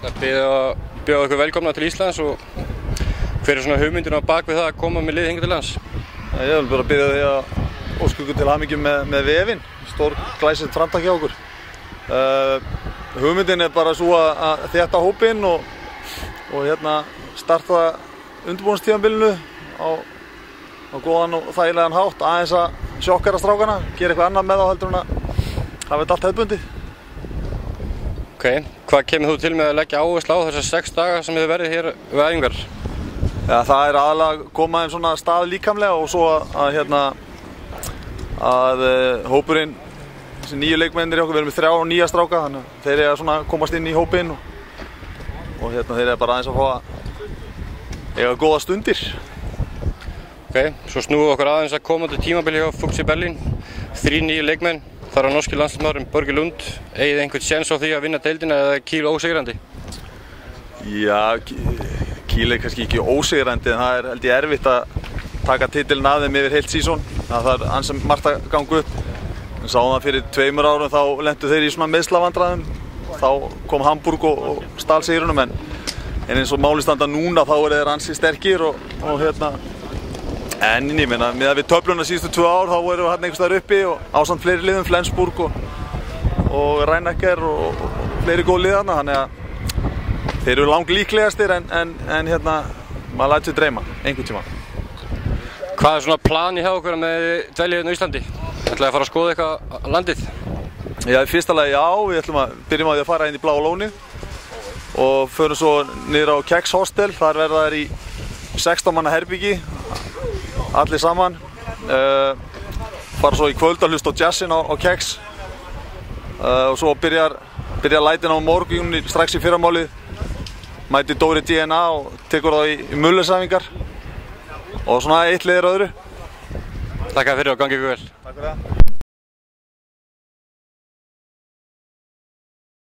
Það bjóða ykkur velkomna til Íslands og hver svona hugmyndin á bak við það að koma með lið hingað til lands? Ég vil bara byrja því að óska ykkur til hamingju með vefinn, stór glæsilegt framtak hjá okkur. Hugmyndin bara svo að þétta hópinn og starta undirbúningstímabilinu á góðan og þægilegan hátt, aðeins að sjokkera strákana, gera eitthvað annað með þá heldur en að hafa þetta allt hefðbundið. Ok, hvað kemur þú til með að leggja áherslu á þessar 6 daga sem hefur verið hér við æfingar? Ja, það aðalega að koma þeim svona stað líkamlega og svo að hópurinn, þessi 9 leikmennir í okkur, við erum með 3 nýja stráka, þannig að þeir eru svona komast inn í hópinn og þeir eru bara aðeins að fá að eiga góða stundir. Ok, svo snúum við okkur aðeins að komandi tímabili hjá Fuxi Berlin, 3 nýjir leikmenn, þar á norski landsliðsmaðurinn Børge Lund. Eigið einhvern séns á því að vinna deildina eða Kiel ósigrandi? Já, Kiel kannski ekki ósigrandi, en það held ég erfitt að taka titilin af þeim yfir heilt sísón. Það er ansi margt að ganga upp. Við sáum það fyrir 2 árum, þá lentu þeir í svona meiðslavandræðum. Þá kom Hamburg og stal sigrunum, en eins og máli standa núna þá eru þeir ansi sterkir en ég meina, miðað við töfluna síðustu 2 ár þá vorum við hérna einhvers staðar uppi og ásamt fleiri liðum, Flensburg og Rhein-Neckar og fleiri góð lið þarna, þannig að þeir eru langlíklegastir en maður lætur sig dreyma einhvern tíma. Hvað er svona plani hjá okkur með dvelja hérna á Íslandi? Ætlaði að fara að skoða eitthvað landið? Já, í fyrsta lagi já, við ætlum að byrjum á því að fara inn í Bláa lónið og förum svo niður á Kex Hostel, þar verða þær í 16 manna herbyggi, allir saman, fara svo í kvöld að hlusta á jazzin á Kex og svo byrjar lætin á morgun strax í fyrramálið, mæti Dóri DNA og tekur það í mullersæfingar og svona eitt liðir öðru. Takk fyrir og gangi ykkur vel. Takk fyrir það.